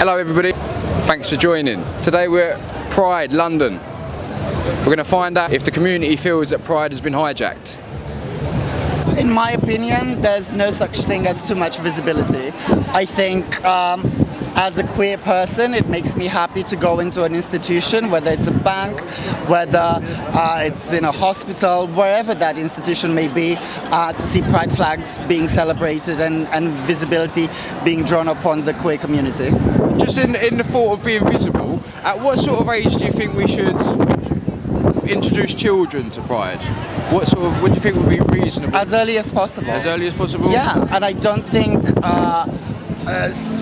Hello everybody, thanks for joining. Today we're at Pride London. We're going to find out if the community feels that Pride has been hijacked. In my opinion, there's no such thing as too much visibility. I think as a queer person, it makes me happy to go into an institution, whether it's a bank, whether it's in a hospital, wherever that institution may be, to see pride flags being celebrated and visibility being drawn upon the queer community. Just in the thought of being visible, at what sort of age do you think we should introduce children to Pride? What do you think would be reasonable? As early as possible. As early as possible? Yeah, and I don't think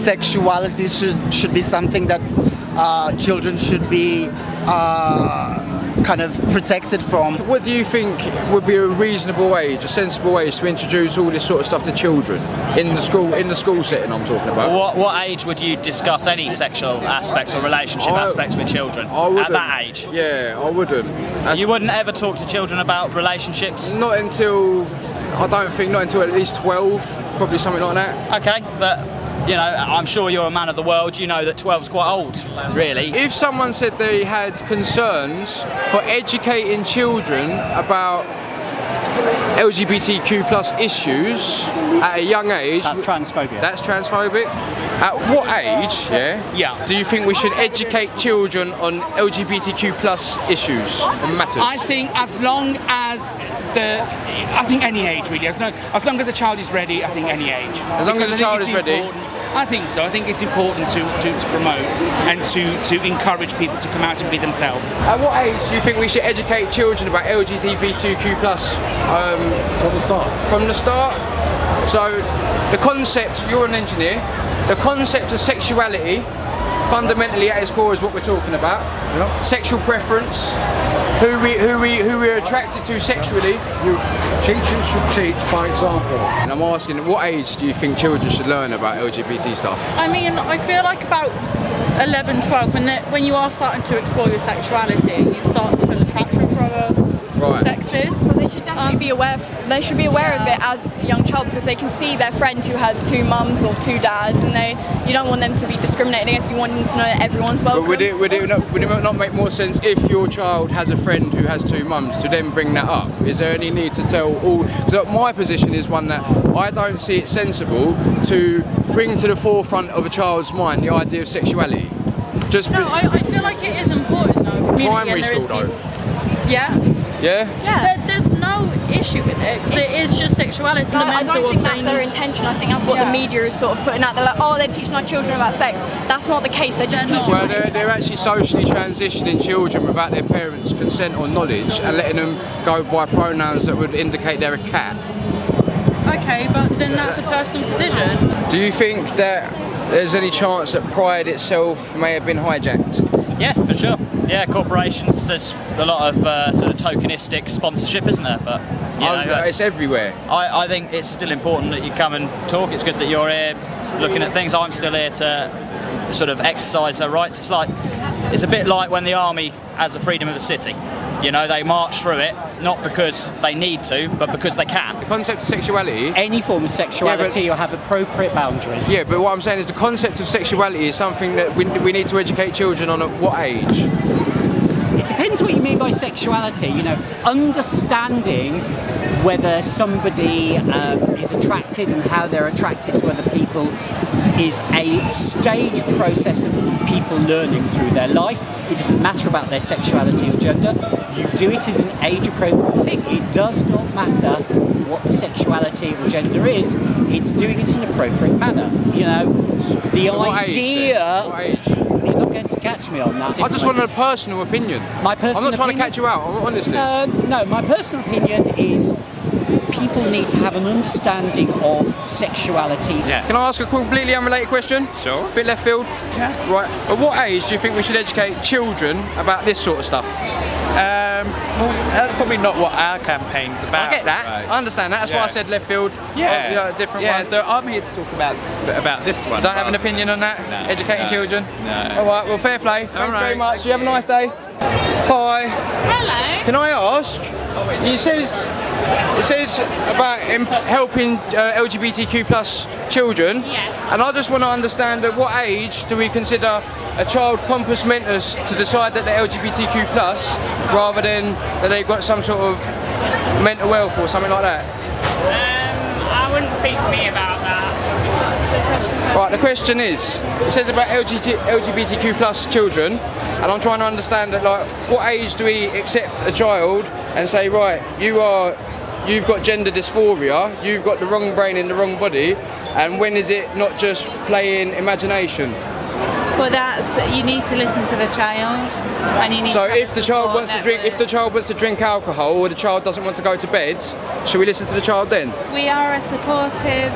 sexuality should be something that children should be kind of protected from. What do you think would be a reasonable age, a sensible age to introduce all this sort of stuff to children in the school setting? I'm talking about. What age would you discuss any sexual aspects or relationship aspects with children? At that age? Yeah, I wouldn't. You wouldn't ever talk to children about relationships? Not until at least 12, probably something like that. Okay, but you know, I'm sure you're a man of the world, you know that 12's quite old, really. If someone said they had concerns for educating children about LGBTQ plus issues at a young age... That's transphobia. That's transphobic. At what age, do you think we should educate children on LGBTQ plus issues and matters? I think as long as any age really, as long as the child is ready, I think any age. As long as the child is ready? I think so. I think it's important to promote and to encourage people to come out and be themselves. At what age do you think we should educate children about LGBTQ plus? From the start. From the start? So the concept, you're an engineer, the concept of sexuality fundamentally at its core is what we're talking about. Yep. Sexual preference, who we're attracted to sexually. Teachers should teach by example. And I'm asking, at what age do you think children should learn about LGBT stuff? I mean, I feel like about 11, 12, when you are starting to explore your sexuality, you start to feel attraction for other sexes. Well, they should definitely be aware. They should be aware of it as a young child, because they can see their friend who has two mums or two dads, and you don't want them to be discriminated against. You want them to know that everyone's welcome. But would it not make more sense if your child has a friend who has two mums to then bring that up? Is there any need to tell all? So my position is one that I don't see it sensible to bring to the forefront of a child's mind the idea of sexuality. I feel like it is important though. Primary school though. Yeah. Yeah? There's no issue with it, because it is just sexuality. No, I don't think that's their intention. I think that's what the media is sort of putting out. They're like, oh, they're teaching our children about sex. That's not the case. They're just teaching. Well, they're actually socially transitioning children without their parents' consent or knowledge and letting them go by pronouns that would indicate they're a cat. Okay, but then that's a personal decision. Do you think that there's any chance that Pride itself may have been hijacked? Yeah, for sure. Yeah, corporations, there's a lot of sort of tokenistic sponsorship, isn't there? But you know, it's everywhere. I think it's still important that you come and talk. It's good that you're here looking at things. I'm still here to sort of exercise our rights. It's a bit like when the army has the freedom of the city. You know, they march through it, not because they need to, but because they can. The concept of sexuality... Any form of sexuality will have appropriate boundaries. Yeah, but what I'm saying is the concept of sexuality is something that we need to educate children on at what age? It depends what you mean by sexuality. You know, understanding whether somebody is attracted and how they're attracted to other people is a staged process of people learning through their life. It doesn't matter about their sexuality or gender. You do it as an age-appropriate thing. It does not matter what the sexuality or gender is. It's doing it in an appropriate manner. You know, the idea... What age? You're not going to catch me on that. I just want a personal opinion. My personal I'm not trying to catch you out, honestly. No, my personal opinion is people need to have an understanding of sexuality. Yeah. Can I ask a completely unrelated question? Sure. Bit left field? Yeah. Right. At what age do you think we should educate children about this sort of stuff? Well, that's probably not what our campaign's about. I get that. Right? I understand that. That's why I said left field. Yeah. You know, different yeah. one. So I'm here to talk about this one. Don't have an opinion on that? No, Educating children? No. All right. Well, fair play. Thanks very much. You have a nice day. Hi. Hello. Can I ask? It says it says about helping LGBTQ plus children, and I just want to understand at what age do we consider a child compos mentis to decide that they're LGBTQ plus rather than that they've got some sort of mental health or something like that? I wouldn't speak to me about that. What's the question? Right, the question is, it says about LGBTQ plus children, and I'm trying to understand that, like, what age do we accept a child and say, right, you've got gender dysphoria, you've got the wrong brain in the wrong body, and when is it not just playing imagination? Well, you need to listen to the child, and you need. So to if the child wants to drink, alcohol, or the child doesn't want to go to bed, should we listen to the child then? We are a supportive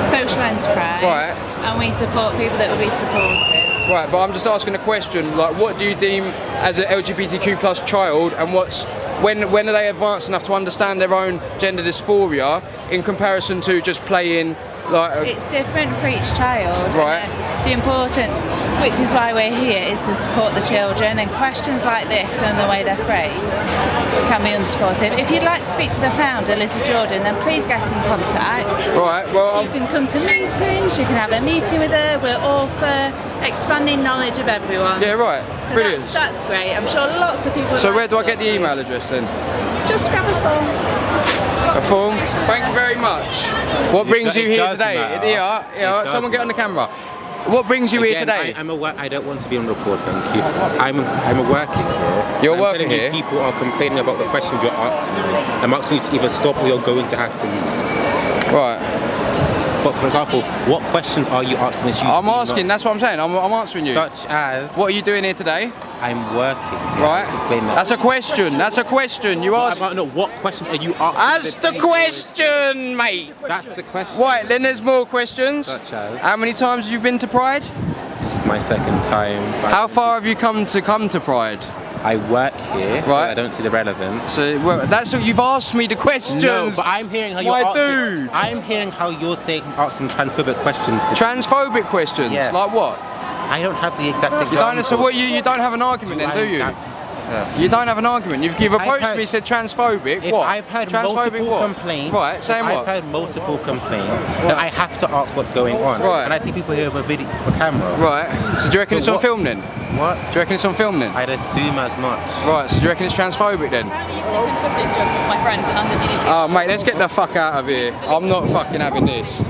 social enterprise, right? And we support people that will be supportive. Right, but I'm just asking a question. Like, what do you deem as an LGBTQ plus child, and when are they advanced enough to understand their own gender dysphoria in comparison to just playing? It's different for each child. Right. The importance, which is why we're here, is to support the children, and questions like this and the way they're phrased can be unsupportive. If you'd like to speak to the founder, Lizzie Jordan, then please get in contact. Right, well, you can come to meetings, you can have a meeting with her. We're all for expanding knowledge of everyone. Yeah, right. So Brilliant. That's great. I'm sure lots of people. So where do I get the email address then? Just grab a form. A form? Thank you very much. What brings you here today? Yeah, someone get on the camera. What brings you here today? I don't want to be on record, thank you. I'm working here. You're working here? People are complaining about the questions you're asking me. I'm asking you to either stop or you're going to have to leave. Right. But for example, what questions are you asking me? I'm asking, that's what I'm saying, I'm answering you. Such as? What are you doing here today? I'm working here. Right. Let's explain that. That's a question, that's a question. You ask. I don't know, what questions are you asking? That's the question, mate. That's the question. Right, then there's more questions. Such as? How many times have you been to Pride? This is my second time. How far have you come to Pride? I work here, so I don't see the relevance. So that's what you've asked me the questions. No, but I'm hearing how you're asking. I'm hearing how you're asking transphobic questions. Transphobic questions? Yes. Like what? I don't have the exact example. So what? You don't have an argument then, do you? You don't have an argument. You've approached me, said transphobic. What? I've had multiple complaints. Right, saying what? I've had multiple complaints. That I have to ask what's going on. Right. And I see people here with a camera. Right. So do you reckon it's on film then? What? Do you reckon it's on film then? I'd assume as much. Right, so do you reckon it's transphobic then? Footage of my friends and under GDPR. Oh mate, let's get the fuck out of here. I'm not fucking having this.